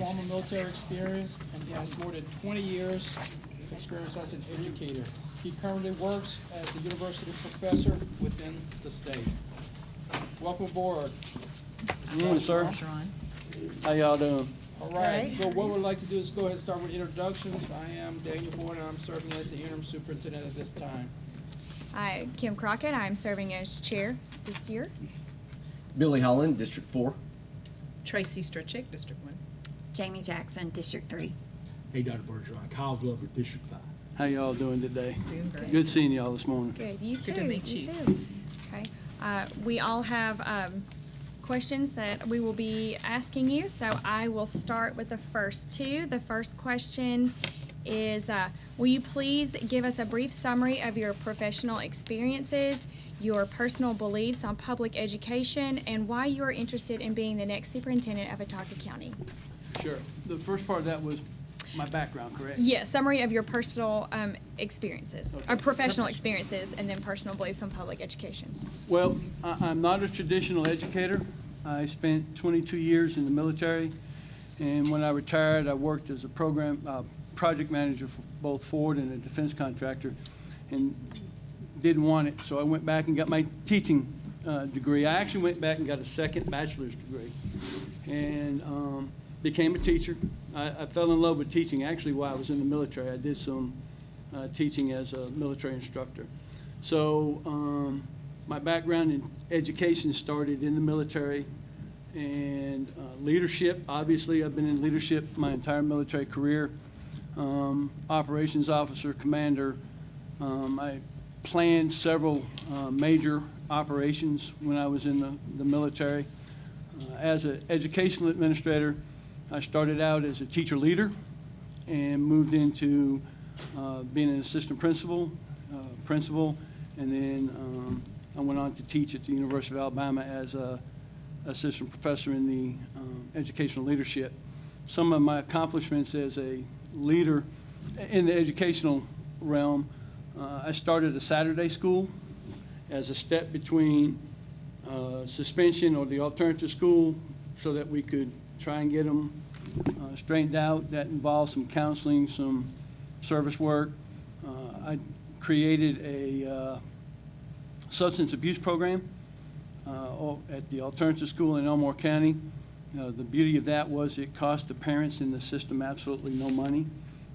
former military experience, and he has more than 20 years experience as an educator. He currently works as a university professor within the state. Welcome aboard. Good morning, sir. How y'all doing? All right, so what we'd like to do is go ahead and start with introductions. I am Daniel Boyd, and I'm serving as the interim superintendent at this time. Hi, Kim Crockett. I'm serving as chair this year. Billy Holland, District 4. Tracy Stritchick, District 1. Jamie Jackson, District 3. Hey, Dr. Bergeron, Kyle Glover, District 5. How y'all doing today? Doing great. Good seeing y'all this morning. Good. You too. Good to meet you. Too. Okay. We all have questions that we will be asking you, so I will start with the first two. The first question is, will you please give us a brief summary of your professional experiences, your personal beliefs on public education, and why you are interested in being the next superintendent of Autauga County? Sure. The first part of that was my background, correct? Yes, summary of your personal experiences, Okay. or professional experiences, and then personal beliefs on public education. Well, I'm not a traditional educator. I spent 22 years in the military, and when I retired, I worked as a project manager for both Ford and a defense contractor, and didn't want it, so I went back and got my teaching degree. I actually went back and got a second bachelor's degree, and became a teacher. I fell in love with teaching actually while I was in the military. I did some teaching as a military instructor. So my background in education started in the military, and leadership. Obviously, I've been in leadership my entire military career. Operations officer, commander. I planned several major operations when I was in the military. As an educational administrator, I started out as a teacher leader and moved into being an assistant principal, and then I went on to teach at the University of Alabama as an assistant professor in the educational leadership. Some of my accomplishments as a leader in the educational realm, I started a Saturday school as a step between suspension or the alternative school so that we could try and get them straightened out. That involved some counseling, some service work. I created a substance abuse program at the alternative school in Elmore County. The beauty of that was it cost the parents in the system absolutely no money.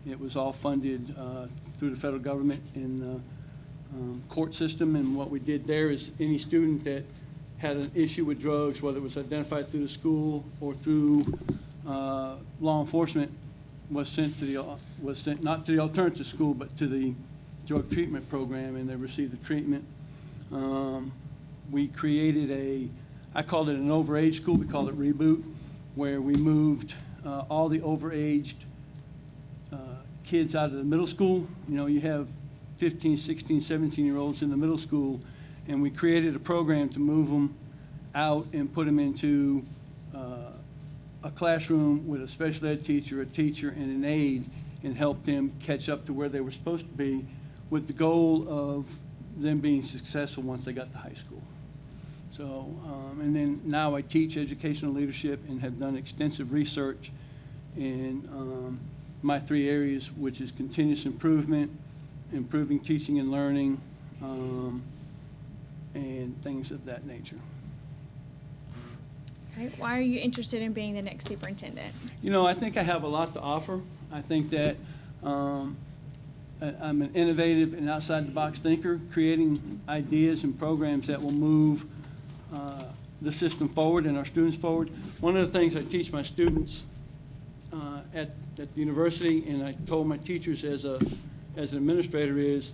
It was all funded through the federal government in the court system, and what we did there is any student that had an issue with drugs, whether it was identified through the school or through law enforcement, was sent not to the alternative school but to the drug treatment program, and they received the treatment. We created I called it an overage school. We called it Reboot, where we moved all the overaged kids out of the middle school. You know, you have 15, 16, 17-year-olds in the middle school, and we created a program to move them out and put them into a classroom with a special ed teacher, a teacher, and an aide, and help them catch up to where they were supposed to be, with the goal of them being successful once they got to high school. So, and then now I teach educational leadership and have done extensive research in my three areas, which is continuous improvement, improving teaching and learning, and things of that nature. Okay. Why are you interested in being the next superintendent? You know, I think I have a lot to offer. I think that I'm an innovative and outside-the-box thinker, creating ideas and programs that will move the system forward and our students forward. One of the things I teach my students at the university, and I told my teachers as an administrator, is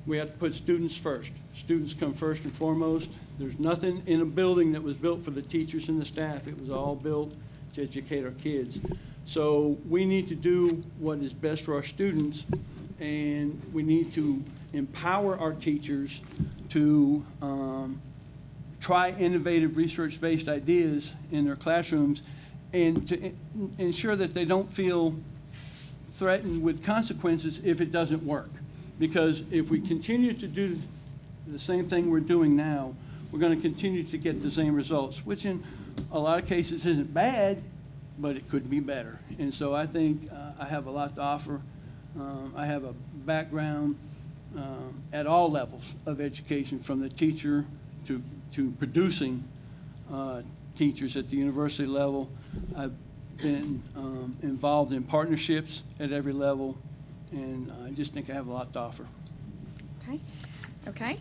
we have to put students first. Students come first and foremost. There's nothing in a building that was built for the teachers and the staff. It was all built to educate our kids. So we need to do what is best for our students, and we need to empower our teachers to try innovative research-based ideas in their classrooms, and to ensure that they don't feel threatened with consequences if it doesn't work. Because if we continue to do the same thing we're doing now, we're going to continue to get the same results, which in a lot of cases isn't bad, but it could be better. And so I think I have a lot to offer. I have a background at all levels of education, from the teacher to producing teachers at the university level. I've been involved in partnerships at every level, and I just think I have a lot to offer. Okay, okay.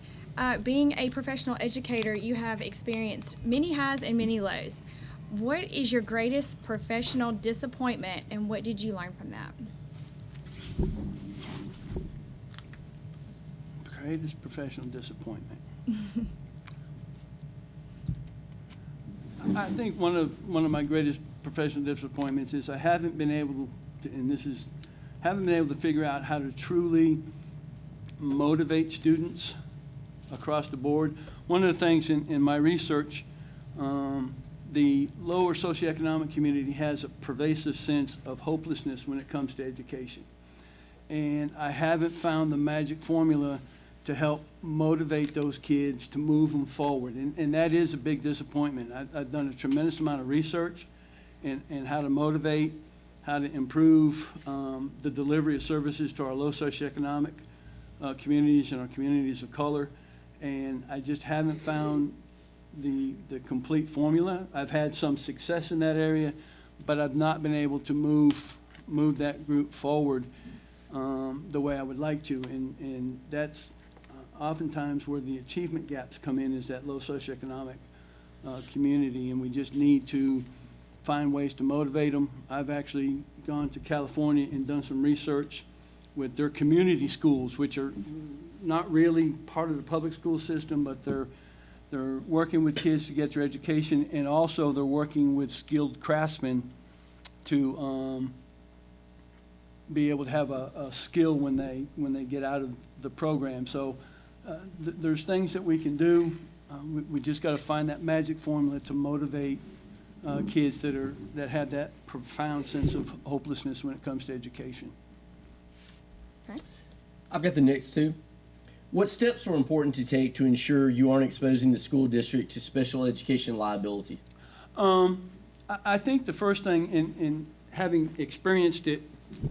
Being a professional educator, you have experienced many highs and many lows. What is your greatest professional disappointment, and what did you learn from that? Greatest professional disappointment. I think one of my greatest professional disappointments is I haven't been able to, haven't been able to figure out how to truly motivate students across the board. One of the things in my research, the lower socioeconomic community has a pervasive sense of hopelessness when it comes to education. And I haven't found the magic formula to help motivate those kids to move them forward. And that is a big disappointment. I've done a tremendous amount of research in how to motivate, how to improve the delivery of services to our low socioeconomic communities and our communities of color. And I just haven't found the complete formula. I've had some success in that area, but I've not been able to move that group forward the way I would like to. And that's oftentimes where the achievement gaps come in, is that low socioeconomic community, and we just need to find ways to motivate them. I've actually gone to California and done some research with their community schools, which are not really part of the public school system, but they're working with kids to get their education, and also they're working with skilled craftsmen to be able to have a skill when they get out of the program. So there's things that we can do. We just got to find that magic formula to motivate kids that have that profound sense of hopelessness when it comes to education. Okay. I've got the next two. What steps are important to take to ensure you aren't exposing the school district to special education liability? I think the first thing, in having experienced it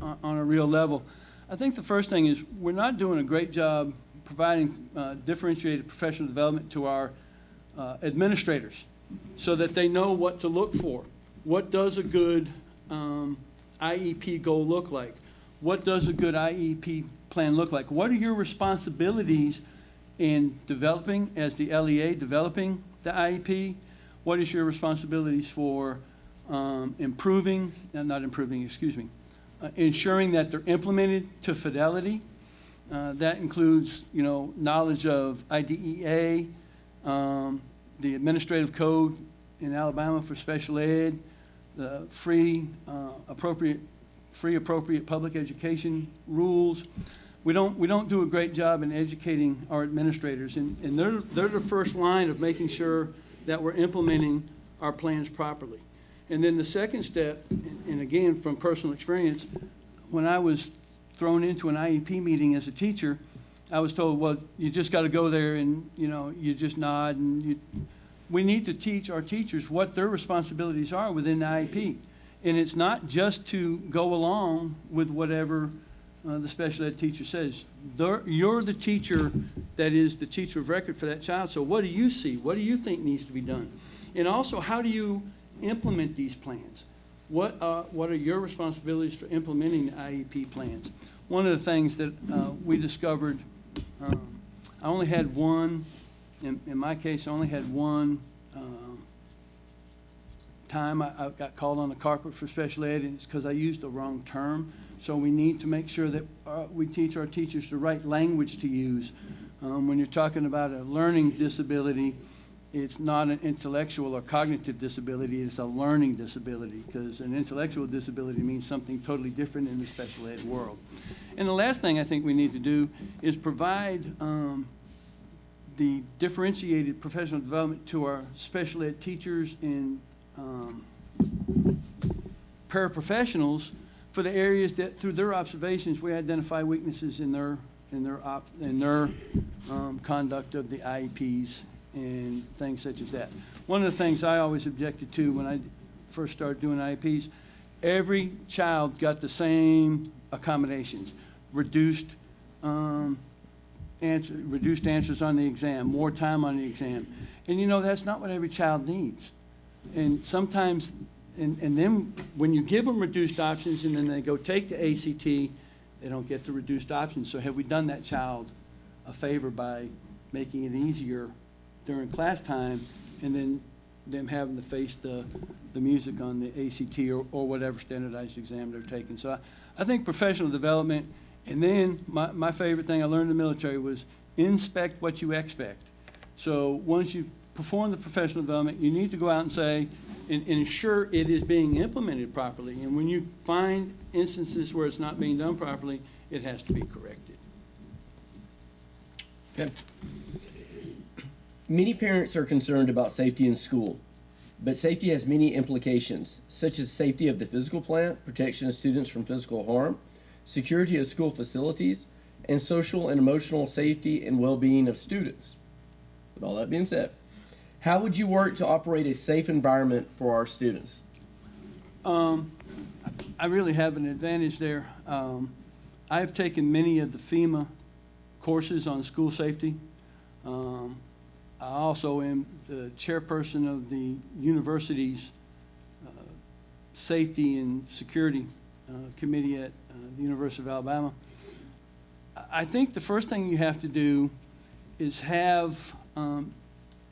on a real level, I think the first thing is we're not doing a great job providing differentiated professional development to our administrators so that they know what to look for. What does a good IEP goal look like? What does a good IEP plan look like? What are your responsibilities in developing, as the LEA, developing the IEP? What is your responsibilities for ensuring that they're implemented to fidelity? That includes, knowledge of IDEA, the administrative code in Alabama for special ed, the free appropriate public education rules. We don't do a great job in educating our administrators, and they're the first line of making sure that we're implementing our plans properly. And then the second step, and again from personal experience, when I was thrown into an IEP meeting as a teacher, I was told, well, you just got to go there and you just nod, and we need to teach our teachers what their responsibilities are within the IEP. And it's not just to go along with whatever the special ed teacher says. You're the teacher that is the teacher of record for that child. So what do you see? What do you think needs to be done? And also, how do you implement these plans? What are your responsibilities for implementing the IEP plans? One of the things that we discovered, I only had one, in my case, I only had one time I got called on the carpet for special ed, and it's because I used the wrong term. So we need to make sure that we teach our teachers the right language to use. When you're talking about a learning disability, it's not an intellectual or cognitive disability, it's a learning disability, because an intellectual disability means something totally different in the special ed world. And the last thing I think we need to do is provide the differentiated professional development to our special ed teachers and paraprofessionals for the areas that, through their observations, we identify weaknesses in their conduct of the IEPs and things such as that. One of the things I always objected to when I first started doing IEPs, every child got the same accommodations, reduced answers on the exam, more time on the exam. And you know, that's not what every child needs. And sometimes, and then when you give them reduced options and then they go take the ACT, they don't get the reduced options. So have we done that child a favor by making it easier during class time and then them having to face the music on the ACT or whatever standardized exam they're taking? So I think professional development, and then my favorite thing I learned in the military was inspect what you expect. So once you perform the professional development, you need to go out and say, and ensure it is being implemented properly. And when you find instances where it's not being done properly, it has to be corrected. Okay. Many parents are concerned about safety in school, but safety has many implications, such as safety of the physical plant, protection of students from physical harm, security of school facilities, and social and emotional safety and well-being of students. With all that being said, how would you work to operate a safe environment for our students? I really have an advantage there. I've taken many of the FEMA courses on school safety. I also am the chairperson of the university's safety and security committee at the University of Alabama. I think the first thing you have to do is have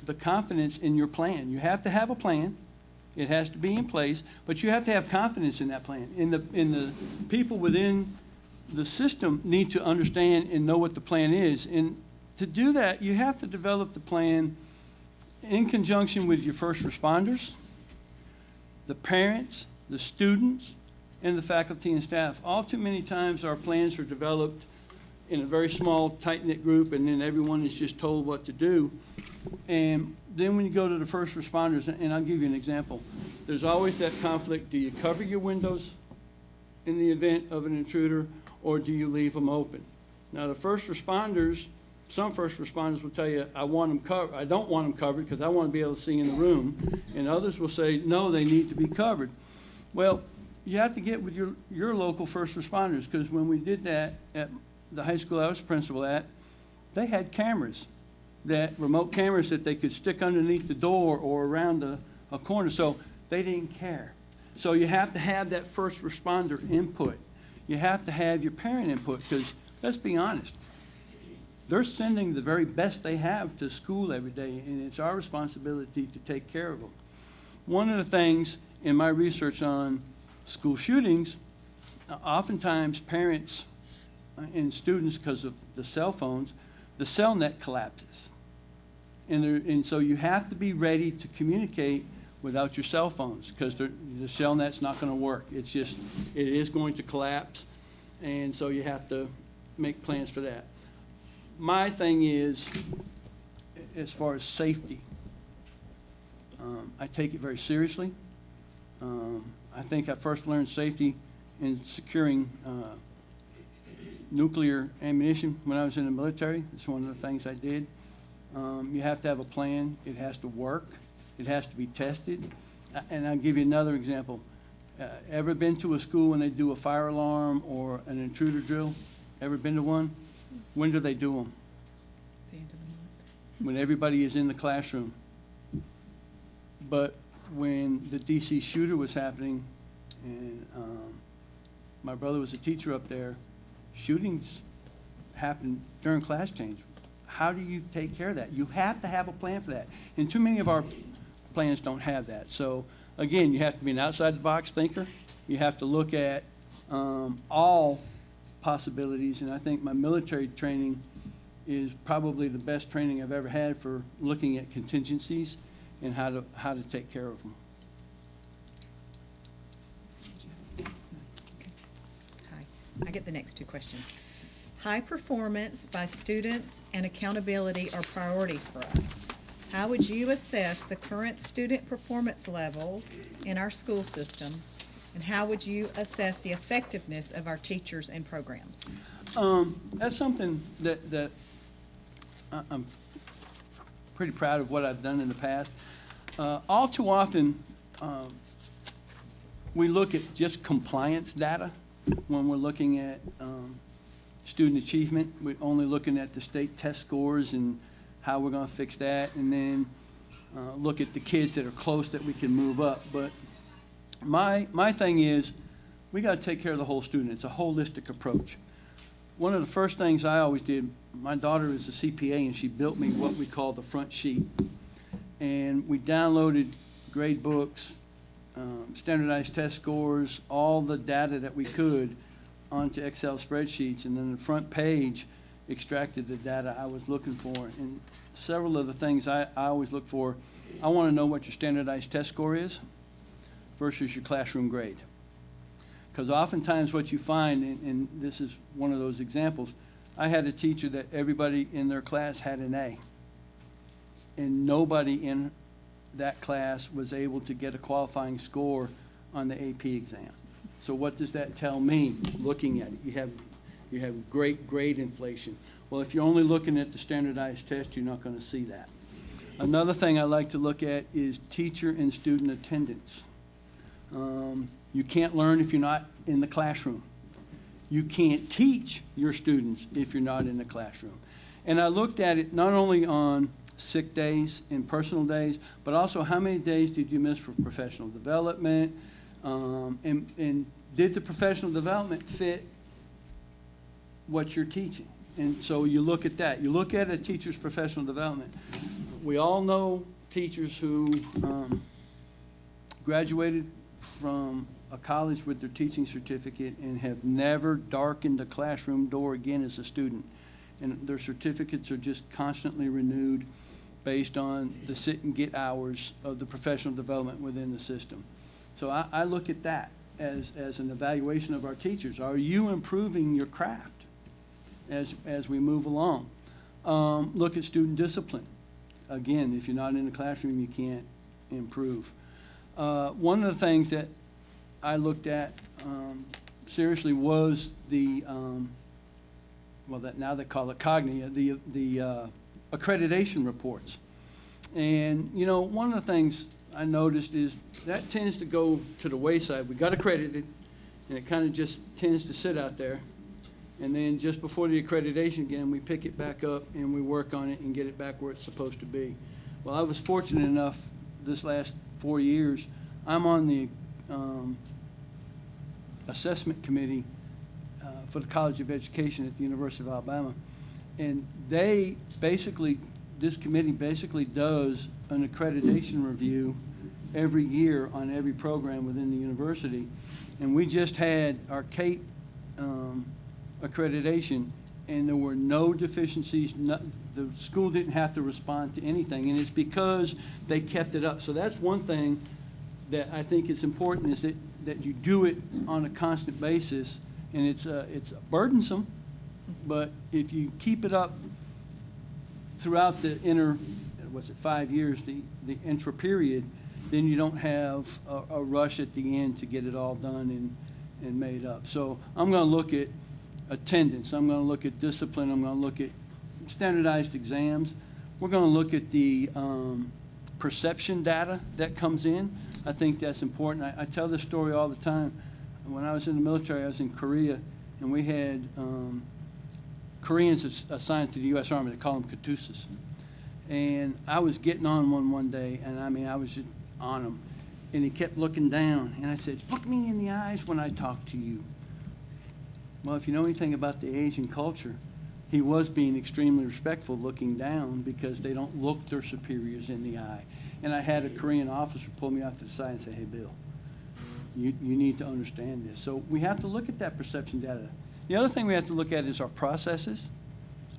the confidence in your plan. You have to have a plan. It has to be in place, but you have to have confidence in that plan. In the people within the system need to understand and know what the plan is. And to do that, you have to develop the plan in conjunction with your first responders, the parents, the students, and the faculty and staff. All too many times our plans are developed in a very small, tight-knit group, and then everyone is just told what to do. And then when you go to the first responders, and I'll give you an example, there's always that conflict. Do you cover your windows in the event of an intruder, or do you leave them open? Now, the first responders, some first responders will tell you, I want them covered. I don't want them covered because I want to be able to see in the room. And others will say, no, they need to be covered. Well, you have to get with your local first responders, because when we did that at the high school I was principal at, they had cameras, remote cameras that they could stick underneath the door or around a corner, so they didn't care. So you have to have that first responder input. You have to have your parent input, because let's be honest, they're sending the very best they have to school every day, and it's our responsibility to take care of them. One of the things in my research on school shootings, oftentimes parents and students, because of the cell phones, the cell net collapses. And so you have to be ready to communicate without your cell phones, because the cell net's not going to work. It is going to collapse, and so you have to make plans for that. My thing is, as far as safety, I take it very seriously. I think I first learned safety in securing nuclear ammunition when I was in the military. It's one of the things I did. You have to have a plan. It has to work. It has to be tested. And I'll give you another example. Ever been to a school when they do a fire alarm or an intruder drill? Ever been to one? When do they do them? The end of the month. When everybody is in the classroom. But when the DC shooter was happening, and my brother was a teacher up there, shootings happen during class change. How do you take care of that? You have to have a plan for that. And too many of our plans don't have that. So again, you have to be an outside-the-box thinker. You have to look at all possibilities, and I think my military training is probably the best training I've ever had for looking at contingencies and how to take care of them. Hi. I get the next two questions. High performance by students and accountability are priorities for us. How would you assess the current student performance levels in our school system, and how would you assess the effectiveness of our teachers and programs? That's something that I'm pretty proud of what I've done in the past. All too often, we look at just compliance data when we're looking at student achievement. We're only looking at the state test scores and how we're going to fix that, and then look at the kids that are close that we can move up. But my thing is, we got to take care of the whole student. It's a holistic approach. One of the first things I always did, my daughter is a CPA, and she built me what we call the front sheet. And we downloaded grade books, standardized test scores, all the data that we could onto Excel spreadsheets, and then the front page extracted the data I was looking for. And several of the things I always look for, I want to know what your standardized test score is versus your classroom grade. Because oftentimes what you find, and this is one of those examples, I had a teacher that everybody in their class had an A, and nobody in that class was able to get a qualifying score on the AP exam. So what does that tell me, looking at it? You have great grade inflation. Well, if you're only looking at the standardized test, you're not going to see that. Another thing I like to look at is teacher and student attendance. You can't learn if you're not in the classroom. You can't teach your students if you're not in the classroom. And I looked at it not only on sick days and personal days, but also how many days did you miss for professional development, and did the professional development fit what you're teaching? And so you look at that. You look at a teacher's professional development. We all know teachers who graduated from a college with their teaching certificate and have never darkened a classroom door again as a student. And their certificates are just constantly renewed based on the sit and get hours of the professional development within the system. So I look at that as an evaluation of our teachers. Are you improving your craft as we move along? Look at student discipline. Again, if you're not in the classroom, you can't improve. One of the things that I looked at seriously was the, that now they call it Cognia, the accreditation reports. And, one of the things I noticed is that tends to go to the wayside. We got accredited, and it kind of just tends to sit out there. And then just before the accreditation again, we pick it back up and we work on it and get it back where it's supposed to be. Well, I was fortunate enough this last 4 years, I'm on the assessment committee for the College of Education at the University of Alabama. And this committee basically does an accreditation review every year on every program within the university. And we just had our CATE accreditation, and there were no deficiencies. The school didn't have to respond to anything, and it's because they kept it up. So that's one thing that I think is important, is that you do it on a constant basis, and it's burdensome, but if you keep it up throughout the 5 years, the intra period, then you don't have a rush at the end to get it all done and made up. So I'm going to look at attendance. I'm going to look at discipline. I'm going to look at standardized exams. We're going to look at the perception data that comes in. I think that's important. I tell this story all the time. When I was in the military, I was in Korea, and we had Koreans assigned to the U.S. Army. They call them Katusas. And I was getting on one day, and I was just on him. And he kept looking down, and I said, "Look me in the eyes when I talk to you." Well, if you know anything about the Asian culture, he was being extremely respectful looking down, because they don't look their superiors in the eye. And I had a Korean officer pull me off to the side and say, "Hey, Bill, you need to understand this." So we have to look at that perception data. The other thing we have to look at is our processes.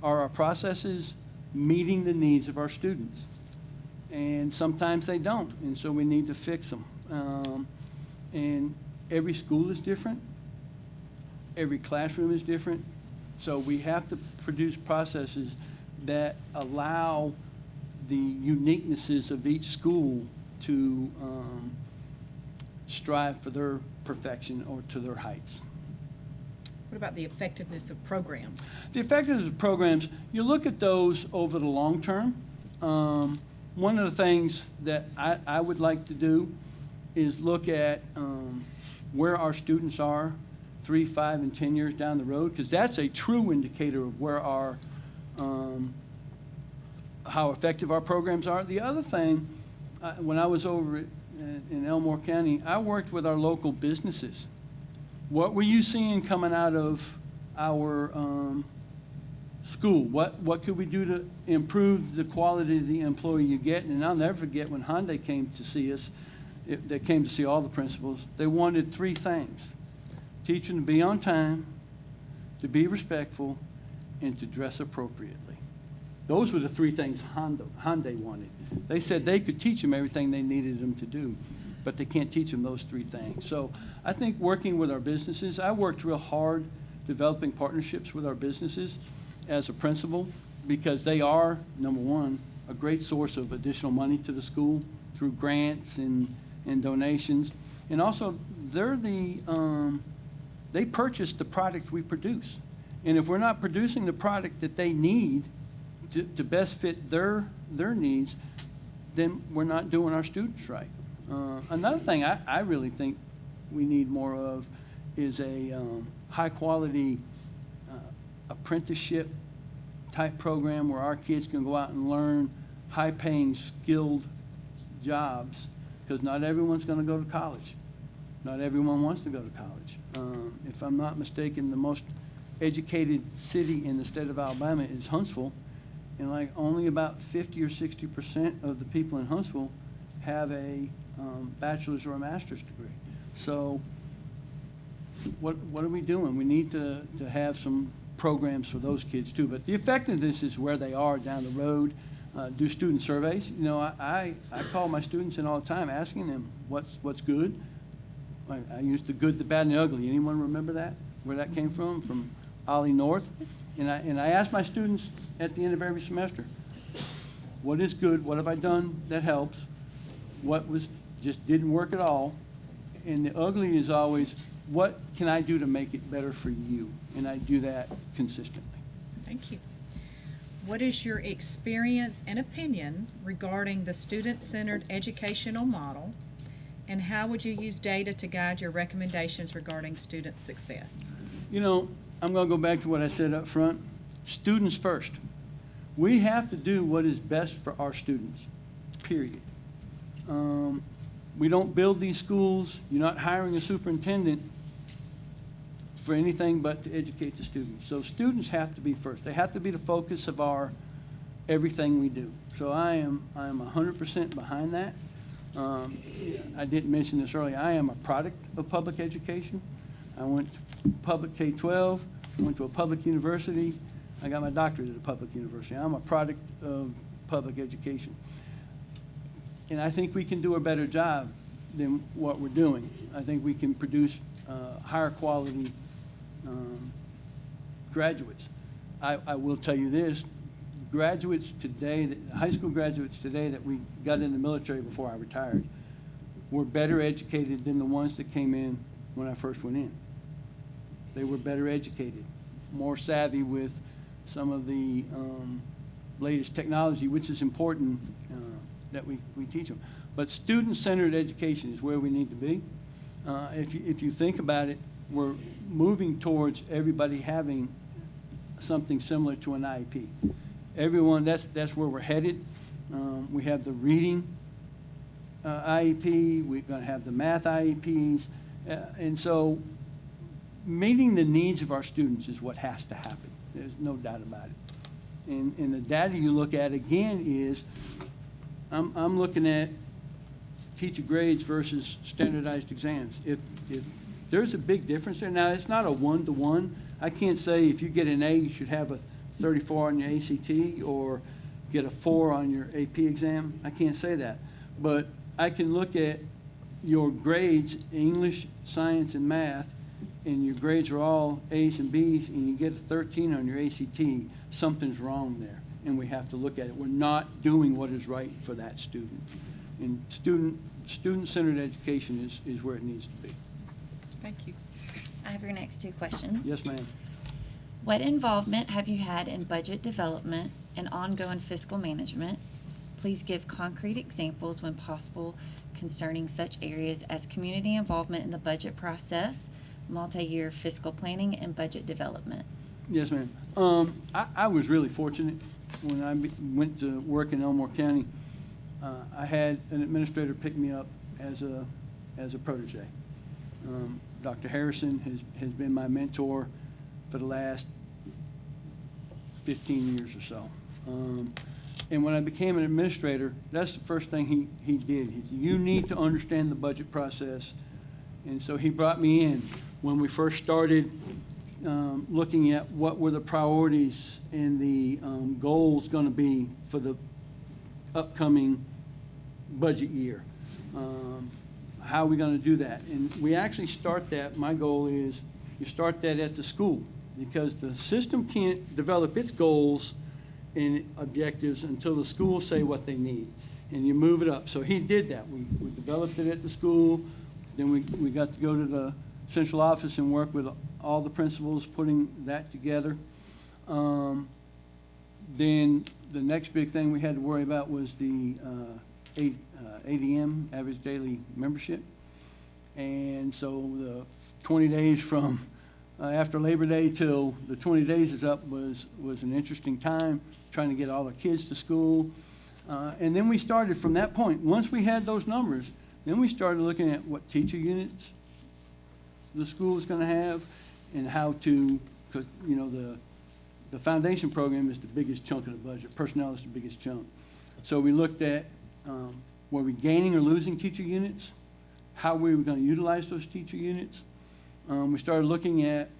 Are our processes meeting the needs of our students? And sometimes they don't, and so we need to fix them. And every school is different. Every classroom is different. So we have to produce processes that allow the uniquenesses of each school to strive for their perfection or to their heights. What about the effectiveness of programs? The effectiveness of programs, you look at those over the long term. One of the things that I would like to do is look at where our students are 3, 5, and 10 years down the road, because that's a true indicator of where our, how effective our programs are. The other thing, when I was over in Elmore County, I worked with our local businesses. What were you seeing coming out of our school? What could we do to improve the quality of the employee you get? And I'll never forget when Hyundai came to see us, they came to see all the principals. They wanted 3 things: teach them to be on time, to be respectful, and to dress appropriately. Those were the 3 things Hyundai wanted. They said they could teach them everything they needed them to do, but they can't teach them those 3 things. So I think working with our businesses, I worked real hard developing partnerships with our businesses as a principal, because they are, number one, a great source of additional money to the school through grants and donations. And also, they're they purchase the product we produce. And if we're not producing the product that they need to best fit their needs, then we're not doing our students right. Another thing I really think we need more of is a high-quality apprenticeship type program where our kids can go out and learn high-paying, skilled jobs, because not everyone's going to go to college. Not everyone wants to go to college. If I'm not mistaken, the most educated city in the state of Alabama is Huntsville, and like only about 50 or 60% of the people in Huntsville have a bachelor's or a master's degree. So what are we doing? We need to have some programs for those kids too. But the effectiveness is where they are down the road. Do student surveys. You know, I call my students in all the time asking them what's good. I used the good, the bad, and the ugly. Anyone remember that? Where that came from? From Ollie North. And I ask my students at the end of every semester, what is good? What have I done that helps? What just didn't work at all? And the ugly is always, what can I do to make it better for you? And I do that consistently. Thank you. What is your experience and opinion regarding the student-centered educational model, and how would you use data to guide your recommendations regarding student success? You know, I'm going to go back to what I said up front. Students first. We have to do what is best for our students, period. We don't build these schools. You're not hiring a superintendent for anything but to educate the students. So students have to be first. They have to be the focus of our everything we do. So I am 100% behind that. I didn't mention this earlier. I am a product of public education. I went to public K-12, went to a public university. I got my doctorate at a public university. I'm a product of public education. And I think we can do a better job than what we're doing. I think we can produce higher quality graduates. I will tell you this, graduates today, high school graduates today that we got in the military before I retired, were better educated than the ones that came in when I first went in. They were better educated, more savvy with some of the latest technology, which is important that we teach them. But student-centered education is where we need to be. If you think about it, we're moving towards everybody having something similar to an IEP. Everyone, that's where we're headed. We have the reading IEP, we're going to have the math IEPs, and so meeting the needs of our students is what has to happen. There's no doubt about it. And the data you look at, again, is I'm looking at teacher grades versus standardized exams. If there's a big difference there, now it's not a one-to-one. I can't say if you get an A, you should have a 34 on your ACT or get a 4 on your AP exam. I can't say that. But I can look at your grades, English, science, and math, and your grades are all A's and B's, and you get a 13 on your ACT, something's wrong there, and we have to look at it. We're not doing what is right for that student. And student-centered education is where it needs to be. Thank you. I have your next 2 questions. Yes, ma'am. What involvement have you had in budget development and ongoing fiscal management? Please give concrete examples when possible concerning such areas as community involvement in the budget process, multi-year fiscal planning, and budget development. Yes, ma'am. I was really fortunate when I went to work in Elmore County. I had an administrator pick me up as a protege. Dr. Harrison has been my mentor for the last 15 years or so. And when I became an administrator, that's the first thing he did. He said, you need to understand the budget process. And so he brought me in when we first started looking at what were the priorities and the goals going to be for the upcoming budget year. How are we going to do that? And we actually start that, my goal is you start that at the school, because the system can't develop its goals and objectives until the schools say what they need, and you move it up. So he did that. We developed it at the school, then we got to go to the central office and work with all the principals putting that together. Then the next big thing we had to worry about was the ADM, average daily membership. And so the 20 days from after Labor Day till the 20 days is up was an interesting time, trying to get all the kids to school. And then we started from that point. Once we had those numbers, then we started looking at what teacher units the school is going to have and how to, because, you know, the foundation program is the biggest chunk of the budget. Personnel is the biggest chunk. So we looked at were we gaining or losing teacher units? How we were going to utilize those teacher units? We started looking at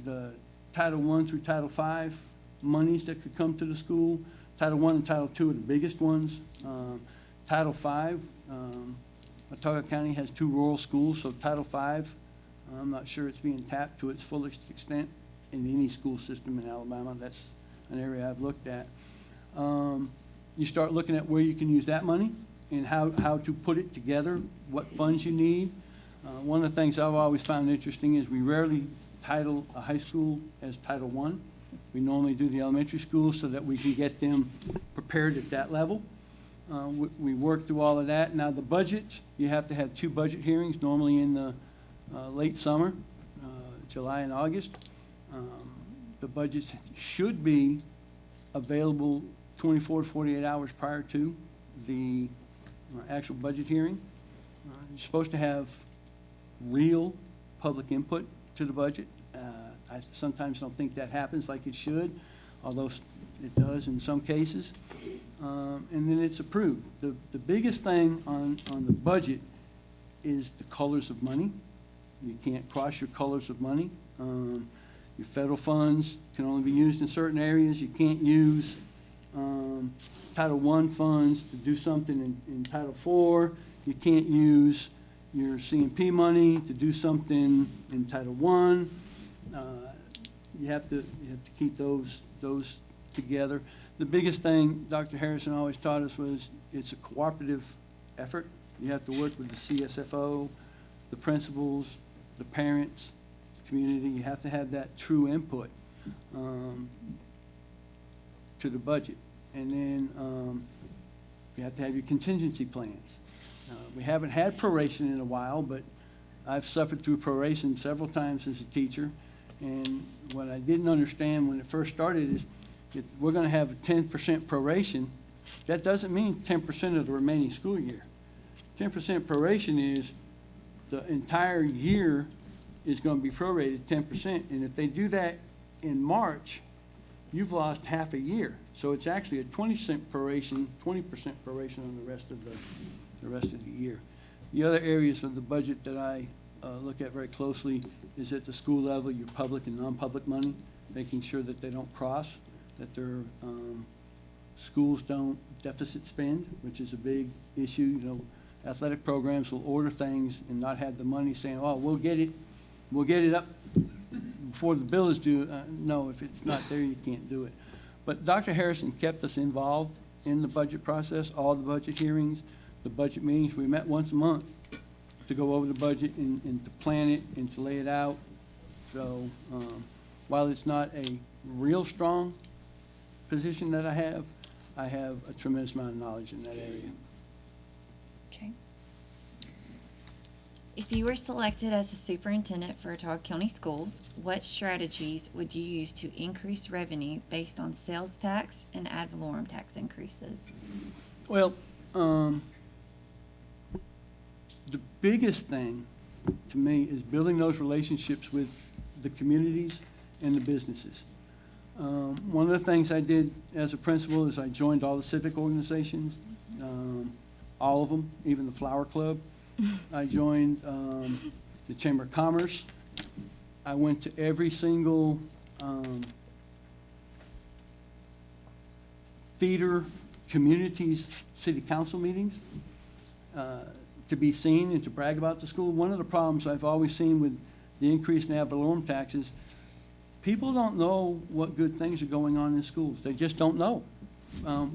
the Title I through Title V monies that could come to the school. Title I and Title II are the biggest ones. Title V, Autauga County has 2 rural schools, so Title V, I'm not sure it's being tapped to its fullest extent in any school system in Alabama. That's an area I've looked at. You start looking at where you can use that money and how to put it together, what funds you need. One of the things I've always found interesting is we rarely title a high school as Title I. We normally do the elementary school so that we can get them prepared at that level. We work through all of that. Now the budget, you have to have 2 budget hearings, normally in the late summer, July and August. The budgets should be available 24 to 48 hours prior to the actual budget hearing. You're supposed to have real public input to the budget. I sometimes don't think that happens like it should, although it does in some cases. And then it's approved. The biggest thing on the budget is the colors of money. You can't cross your colors of money. Your federal funds can only be used in certain areas. You can't use Title I funds to do something in Title IV. You can't use your CMP money to do something in Title I. You have to keep those together. The biggest thing Dr. Harrison always taught us was it's a cooperative effort. You have to work with the CSFO, the principals, the parents, the community. You have to have that true input to the budget. And then you have to have your contingency plans. We haven't had proration in a while, but I've suffered through proration several times as a teacher. And what I didn't understand when it first started is if we're going to have a 10% proration, that doesn't mean 10% of the remaining school year. 10% proration is the entire year is going to be prorated 10%. And if they do that in March, you've lost half a year. So it's actually a 20% proration on the rest of the year. The other areas of the budget that I look at very closely is at the school level, your public and non-public money, making sure that they don't cross, that their schools don't deficit spend, which is a big issue. You know, athletic programs will order things and not have the money saying, oh, we'll get it up before the bill is due. No, if it's not there, you can't do it. But Dr. Harrison kept us involved in the budget process, all the budget hearings, the budget meetings. We met once a month to go over the budget and to plan it and to lay it out. So while it's not a real strong position that I have a tremendous amount of knowledge in that area. Okay. If you were selected as a superintendent for Autauga County Schools, what strategies would you use to increase revenue based on sales tax and ad valorem tax increases? Well, the biggest thing to me is building those relationships with the communities and the businesses. One of the things I did as a principal is I joined all the civic organizations, all of them, even the Flower Club. I joined the Chamber of Commerce. I went to every single feeder communities, city council meetings, to be seen and to brag about the school. One of the problems I've always seen with the increase in ad valorem taxes, people don't know what good things are going on in schools. They just don't know.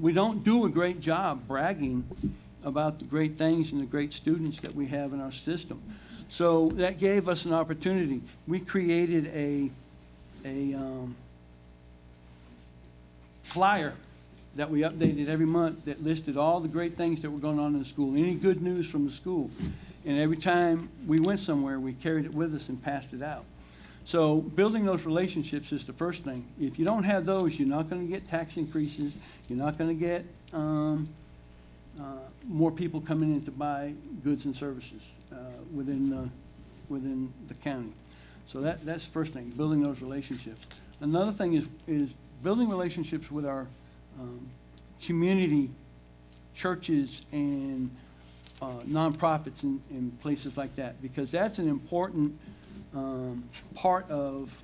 We don't do a great job bragging about the great things and the great students that we have in our system. So that gave us an opportunity. We created a flyer that we updated every month that listed all the great things that were going on in the school, any good news from the school. And every time we went somewhere, we carried it with us and passed it out. So building those relationships is the first thing. If you don't have those, you're not going to get tax increases. You're not going to get more people coming in to buy goods and services within the county. So that's the first thing, building those relationships. Another thing is building relationships with our community churches and nonprofits and places like that, because that's an important part of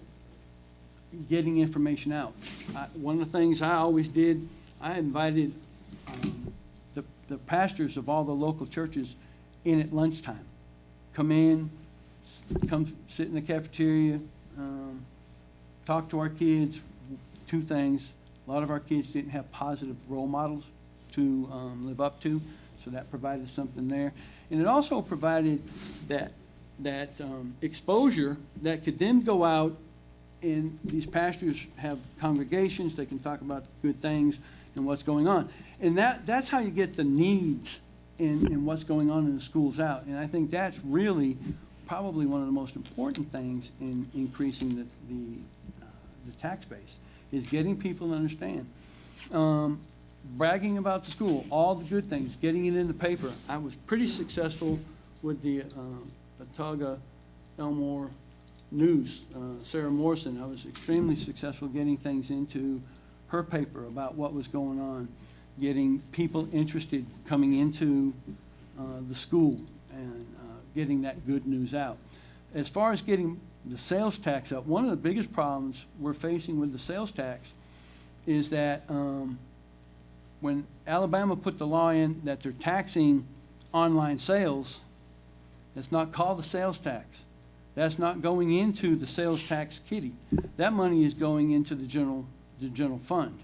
getting information out. One of the things I always did, I invited the pastors of all the local churches in at lunchtime. Come in, come sit in the cafeteria, talk to our kids. Two things. A lot of our kids didn't have positive role models to live up to, so that provided something there. And it also provided that exposure that could then go out, and these pastors have congregations, they can talk about good things and what's going on. And that's how you get the needs in what's going on in the schools out. And I think that's really probably one of the most important things in increasing the tax base, is getting people to understand. Bragging about the school, all the good things, getting it in the paper. I was pretty successful with the Autauga Elmore News. Sarah Morrison, I was extremely successful getting things into her paper about what was going on, getting people interested coming into the school and getting that good news out. As far as getting the sales tax up, one of the biggest problems we're facing with the sales tax is that when Alabama put the law in that they're taxing online sales, that's not called the sales tax. That's not going into the sales tax kitty. That money is going into the general fund.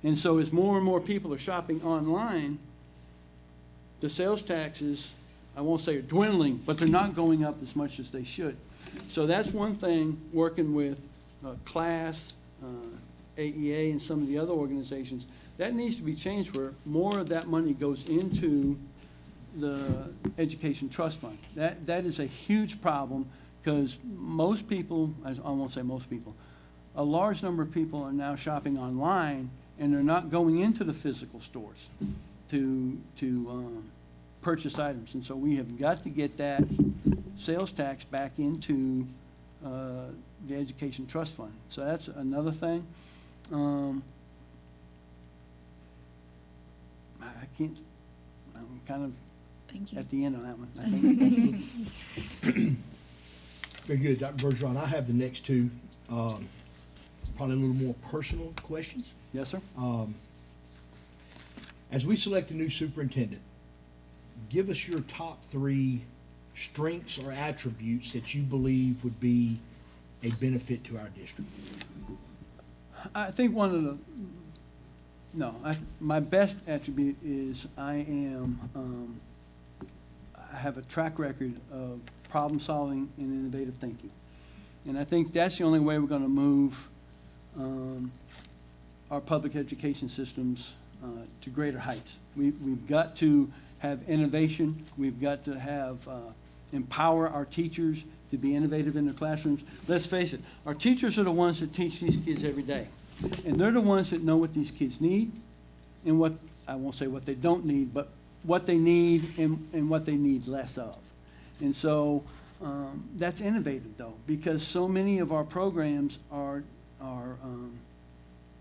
And so as more and more people are shopping online, the sales taxes, I won't say are dwindling, but they're not going up as much as they should. So that's one thing, working with CLASS, AEA, and some of the other organizations. That needs to be changed, where more of that money goes into the Education Trust Fund. That is a huge problem, because most people, I won't say most people, a large number of people are now shopping online, and they're not going into the physical stores to purchase items. And so we have got to get that sales tax back into the Education Trust Fund. So that's another thing. I can't, I'm kind of Thank you. at the end on that one. I think. Very good, Dr. Bergeron. I have the next two, probably a little more personal questions. Yes, sir. As we select a new superintendent, give us your top three strengths or attributes that you believe would be a benefit to our district. I think one of the, my best attribute is I have a track record of problem solving and innovative thinking. And I think that's the only way we're going to move our public education systems to greater heights. We've got to have innovation. We've got to have empower our teachers to be innovative in their classrooms. Let's face it, our teachers are the ones that teach these kids every day. And they're the ones that know what these kids need and what, I won't say what they don't need, but what they need and what they need less of. And so that's innovative though, because so many of our programs are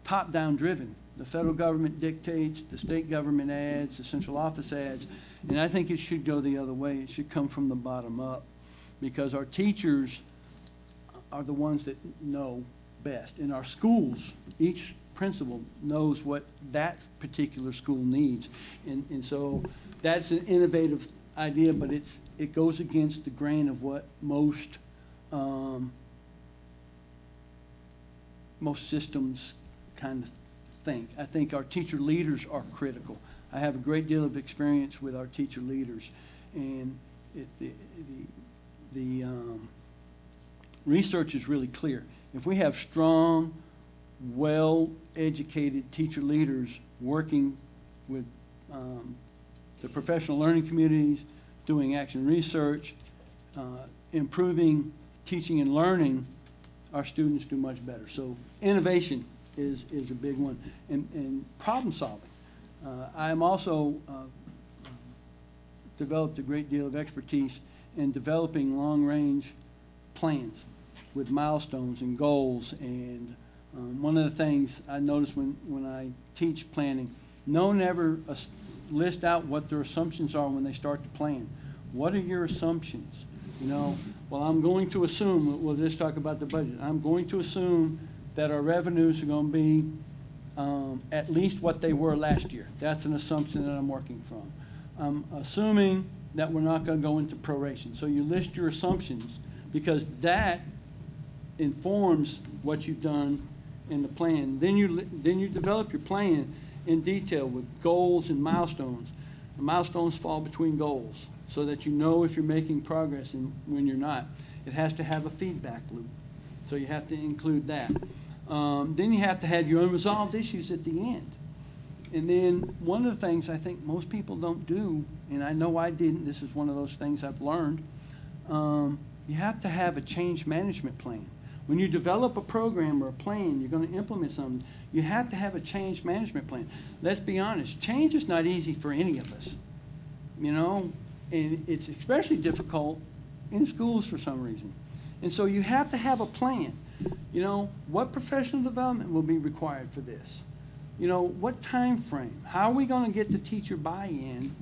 top-down driven. The federal government dictates, the state government adds, the central office adds, and I think it should go the other way. It should come from the bottom up, because our teachers are the ones that know best. In our schools, each principal knows what that particular school needs. And so that's an innovative idea, but it goes against the grain of what most systems kind of think. I think our teacher leaders are critical. I have a great deal of experience with our teacher leaders, and the research is really clear. If we have strong, well-educated teacher leaders working with the professional learning communities, doing action research, improving teaching and learning, our students do much better. So innovation is a big one, and problem solving. I am also developed a great deal of expertise in developing long-range plans with milestones and goals. And one of the things I notice when I teach planning, no one ever list out what their assumptions are when they start to plan. What are your assumptions? You know, well, I'm going to assume, we'll just talk about the budget. I'm going to assume that our revenues are going to be at least what they were last year. That's an assumption that I'm working from. I'm assuming that we're not going to go into proration. So you list your assumptions, because that informs what you've done in the plan. Then you develop your plan in detail with goals and milestones. The milestones fall between goals so that you know if you're making progress and when you're not. It has to have a feedback loop, so you have to include that. Then you have to have your unresolved issues at the end. And then one of the things I think most people don't do, and I know I didn't, this is one of those things I've learned, you have to have a change management plan. When you develop a program or a plan, you're going to implement something, you have to have a change management plan. Let's be honest, change is not easy for any of us, you know, and it's especially difficult in schools for some reason. And so you have to have a plan. You know, what professional development will be required for this? You know, what time frame? How are we going to get the teacher buy-in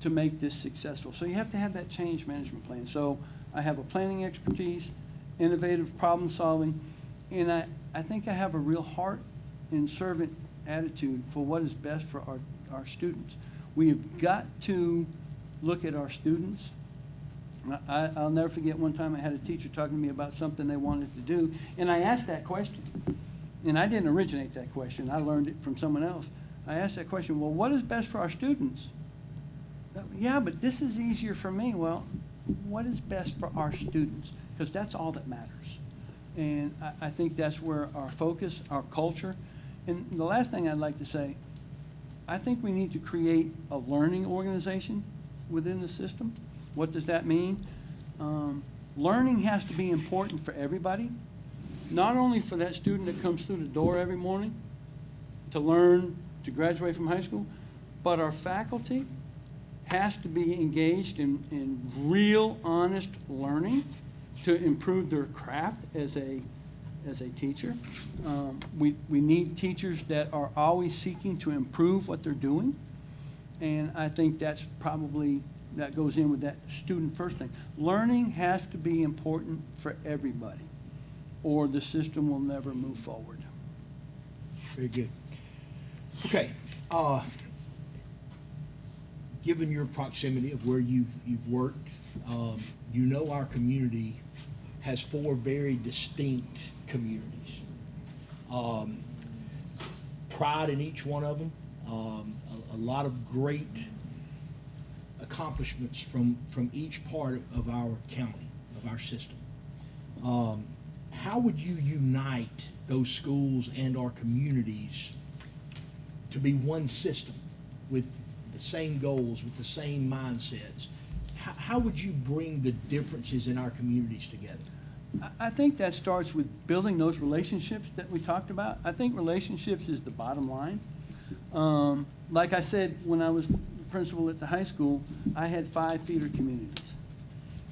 to make this successful? So you have to have that change management plan. So I have a planning expertise, innovative problem solving, and I think I have a real heart and servant attitude for what is best for our students. We have got to look at our students. I'll never forget one time I had a teacher talking to me about something they wanted to do, and I asked that question. And I didn't originate that question. I learned it from someone else. I asked that question, well, what is best for our students? Yeah, but this is easier for me. Well, what is best for our students? Because that's all that matters. And I think that's where our focus, our culture, and the last thing I'd like to say, I think we need to create a learning organization within the system. What does that mean? Learning has to be important for everybody, not only for that student that comes through the door every morning to learn to graduate from high school, but our faculty has to be engaged in real, honest learning to improve their craft as a teacher. We need teachers that are always seeking to improve what they're doing, and I think that's probably, that goes in with that student first thing. Learning has to be important for everybody, or the system will never move forward. Very good. Okay. Given your proximity of where you've worked, you know our community has 4 very distinct communities. Pride in each one of them. A lot of great accomplishments from each part of our county, of our system. How would you unite those schools and our communities to be one system with the same goals, with the same mindsets? how would you bring the differences in our communities together? I think that starts with building those relationships that we talked about. I think relationships is the bottom line. Like I said, when I was principal at the high school, I had 5 feeder communities.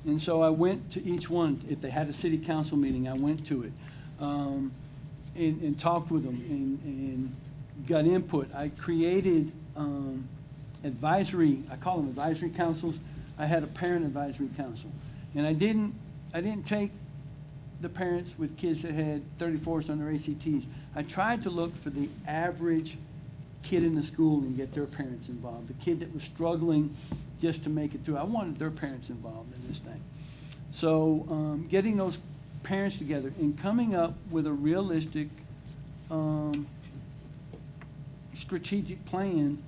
And so I went to each one. If they had a city council meeting, I went to it and talked with them and got input. I created I call them advisory councils. I had a parent advisory council. And I didn't take the parents with kids that had 34s on their ACTs. I tried to look for the average kid in the school and get their parents involved. The kid that was struggling just to make it through. I wanted their parents involved in this thing. So getting those parents together and coming up with a realistic strategic plan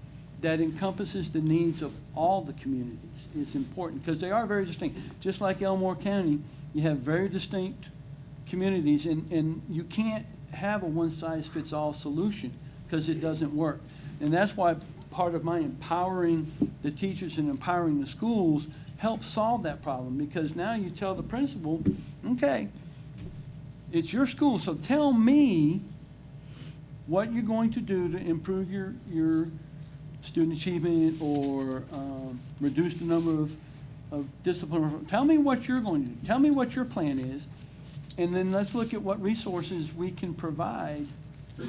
that encompasses the needs of all the communities is important, because they are very distinct. Just like Elmore County, you have very distinct communities, and you can't have a one-size-fits-all solution because it doesn't work. And that's why part of my empowering the teachers and empowering the schools helps solve that problem, because now you tell the principal, okay, it's your school, so tell me what you're going to do to improve your student achievement or reduce the number of discipline. Tell me what you're going to do. Tell me what your plan is, and then let's look at what resources we can provide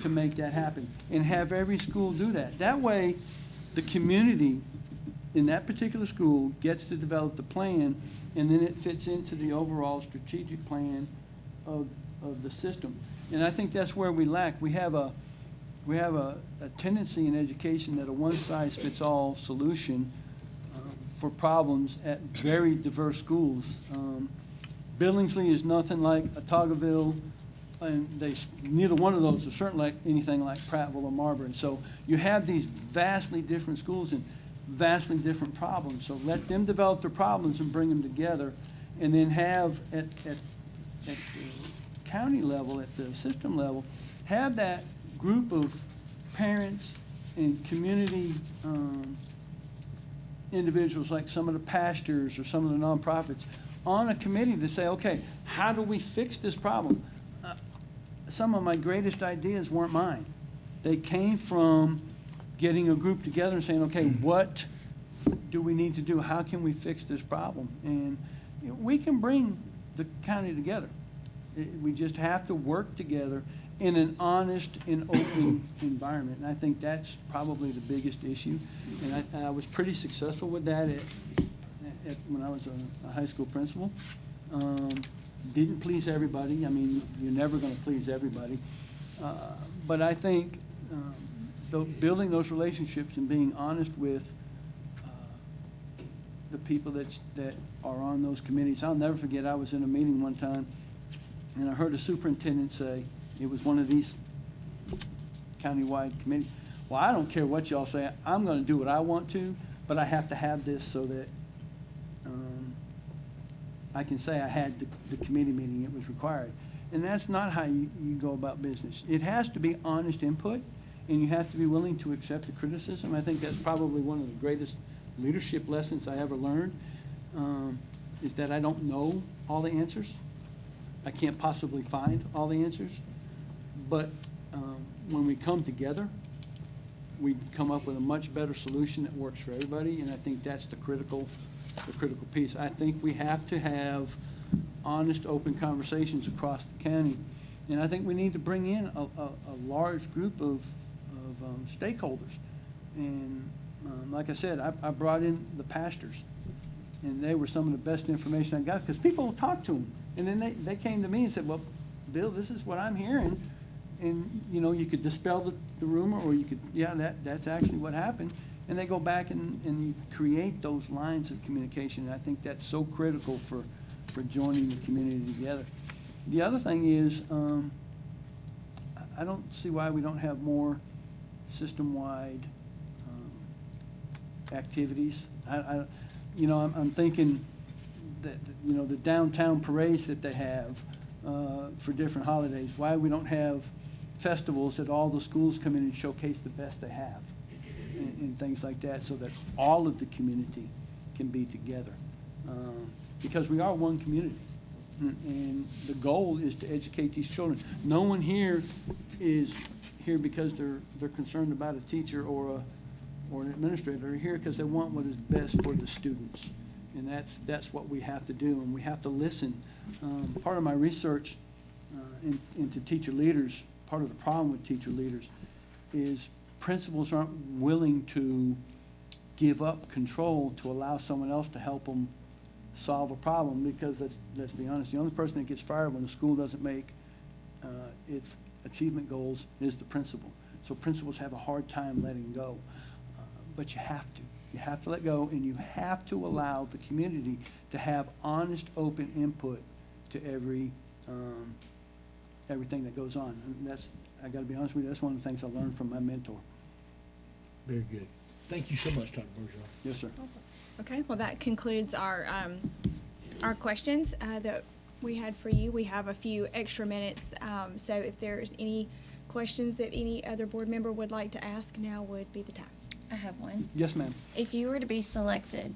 to make that happen, and have every school do that. That way, the community in that particular school gets to develop the plan, and then it fits into the overall strategic plan of the system. And I think that's where we lack. We have a tendency in education that a one-size-fits-all solution for problems at very diverse schools. Billingsley is nothing like Autaugaville, and neither one of those are certainly like anything like Prattville or Marbury. So you have these vastly different schools and vastly different problems. So let them develop their problems and bring them together, and then have at the county level, at the system level, have that group of parents and community individuals, like some of the pastors or some of the nonprofits, on a committee to say, okay, how do we fix this problem? Some of my greatest ideas weren't mine. They came from getting a group together and saying, okay, what do we need to do? How can we fix this problem? And we can bring the county together. We just have to work together in an honest and open environment. And I think that's probably the biggest issue. And I was pretty successful with that when I was a high school principal. Didn't please everybody. I mean, you're never going to please everybody. But I think building those relationships and being honest with the people that are on those committees. I'll never forget, I was in a meeting one time, and I heard a superintendent say, it was one of these countywide committees, well, I don't care what y'all say, I'm going to do what I want to, but I have to have this so that I can say I had the committee meeting, it was required. And that's not how you go about business. It has to be honest input, and you have to be willing to accept the criticism. I think that's probably one of the greatest leadership lessons I ever learned, is that I don't know all the answers. I can't possibly find all the answers. But when we come together, we come up with a much better solution that works for everybody, and I think that's the critical piece. I think we have to have honest, open conversations across the county, and I think we need to bring in a large group of stakeholders. And like I said, I brought in the pastors, and they were some of the best information I got, because people talk to them, and then they came to me and said, well, Bill, this is what I'm hearing. And, you could dispel the rumor, or you could, that's actually what happened. And they go back and you create those lines of communication. And I think that's so critical for joining the community together. The other thing is, I don't see why we don't have more system-wide activities. I'm thinking that, the downtown parades that they have for different holidays, why we don't have festivals that all the schools come in and showcase the best they have, and things like that, so that all of the community can be together. because we are one community. And the goal is to educate these children. No one here is here because they're concerned about a teacher or an administrator. They're here because they want what is best for the students. And that's what we have to do, and we have to listen. Part of my research into teacher leaders, part of the problem with teacher leaders is principals aren't willing to give up control to allow someone else to help them solve a problem, because let's be honest, the only person that gets fired when the school doesn't make its achievement goals is the principal. So principals have a hard time letting go, but you have to let go, and you have to allow the community to have honest, open input to everything that goes on. And I got to be honest with you, that's one of the things I learned from my mentor. Very good. Thank you so much, Dr. Bergeron. Yes, sir. Awesome. Okay, well, that concludes our questions that we had for you. We have a few extra minutes, so if there's any questions that any other board member would like to ask, now would be the time. I have one. Yes, ma'am. If you were to be selected,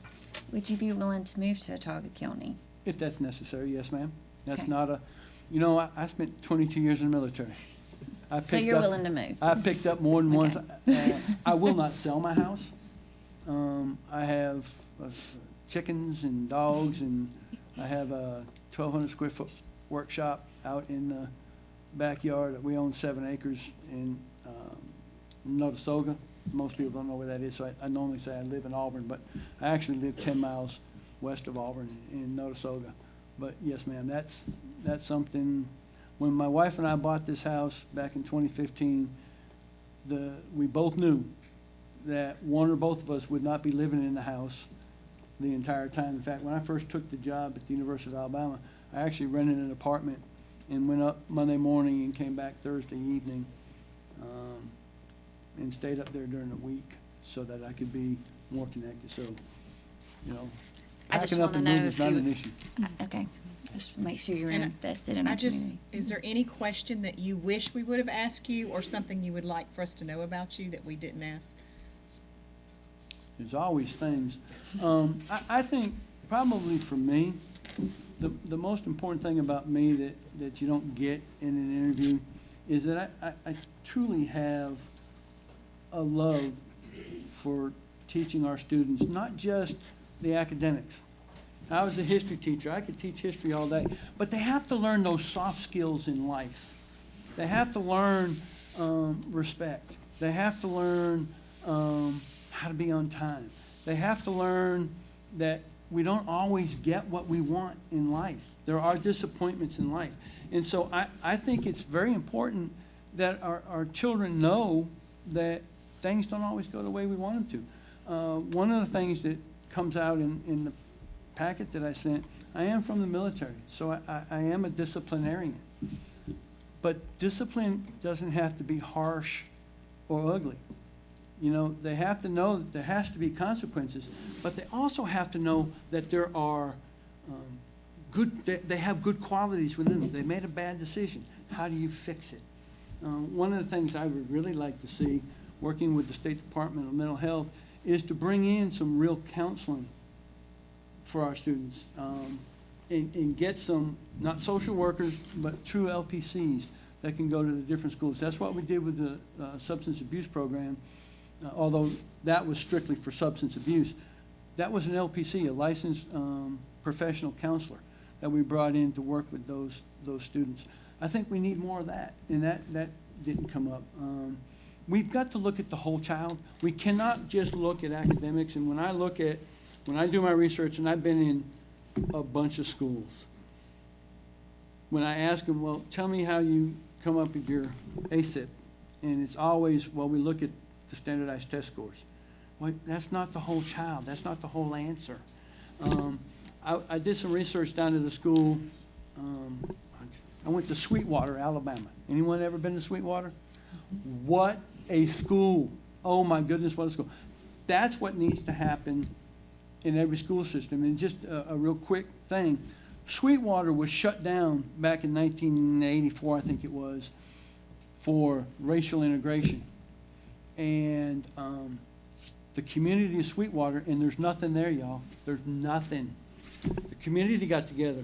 would you be willing to move to Autauga County? If that's necessary, yes, ma'am. That's Okay. not I spent 22 years in the military. So you're willing to move? I picked up more than once. Okay. I will not sell my house. I have chickens and dogs, and I have a 1,200 square foot workshop out in the backyard. We own 7 acres in Autauga. Most people don't know where that is, so I normally say I live in Auburn, but I actually live 10 miles west of Auburn in Autauga. But yes, ma'am, that's something. When my wife and I bought this house back in 2015, we both knew that one or both of us would not be living in the house the entire time. In fact, when I first took the job at the University of Alabama, I actually rented an apartment and went up Monday morning and came back Thursday evening, and stayed up there during the week so that I could be more connected. So, I just packing up want to and know moving is if not you an would. issue. Okay, just make sure you're And invested in our community. Is there any question that you wish we would have asked you, or something you would like for us to know about you that we didn't ask? There's always things. I think probably for me, the most important thing about me that you don't get in an interview is that I truly have a love for teaching our students, not just the academics. I was a history teacher. I could teach history all day, but they have to learn those soft skills in life. They have to learn respect. They have to learn how to be on time. They have to learn that we don't always get what we want in life. There are disappointments in life. And so I think it's very important that our children know that things don't always go the way we want them to. One of the things that comes out in the packet that I sent, I am from the military, so I am a disciplinarian. But discipline doesn't have to be harsh or ugly. They have to know that there has to be consequences, but they also have to know that there are they have good qualities within them. They made a bad decision. How do you fix it? One of the things I would really like to see, working with the State Department of Mental Health, is to bring in some real counseling for our students, and get some, not social workers, but true LPCs that can go to the different schools. That's what we did with the substance abuse program, although that was strictly for substance abuse. That was an LPC, a licensed professional counselor that we brought in to work with those students. I think we need more of that, and that didn't come up. We've got to look at the whole child. We cannot just look at academics, and when I do my research, and I've been in a bunch of schools, when I ask them, well, tell me how you come up with your ASIP, and it's always, well, we look at the standardized test scores. Well, that's not the whole child. That's not the whole answer. I did some research down to the school. I went to Sweetwater, Alabama. Anyone ever been to Sweetwater? What a school. Oh, my goodness, what a school. That's what needs to happen in every school system. And just a real quick thing, Sweetwater was shut down back in 1984, I think it was, for racial integration. And the community of Sweetwater, and there's nothing there, y'all. There's nothing. The community got together,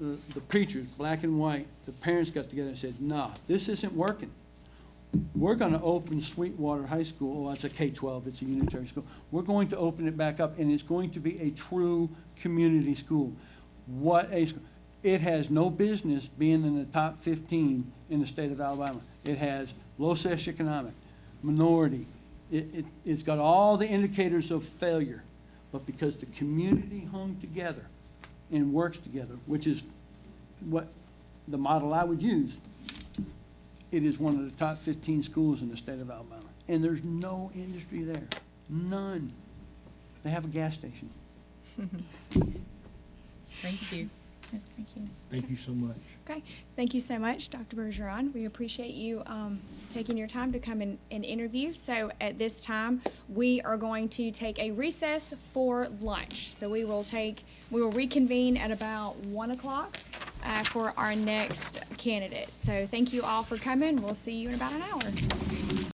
the preachers, black and white, the parents got together and said, nah, this isn't working. We're gonna open Sweetwater High School, well, it's a K-12, it's a unitary school. We're going to open it back up, and it's going to be a true community school. What a school. It has no business being in the top 15 in the state of Alabama. It has low socioeconomic, minority. It's got all the indicators of failure. But because the community hung together and works together, which is what the model I would use, it is one of the top 15 schools in the state of Alabama. And there's no industry there, none. They have a gas station. Thank you. Yes, thank you. Thank you so much. Okay, thank you so much, Dr. Bergeron. We appreciate you taking your time to come and interview. So at this time, we are going to take a recess for lunch. So we will reconvene at about 1 o'clock for our next candidate. So thank you all for coming. We'll see you in about an hour.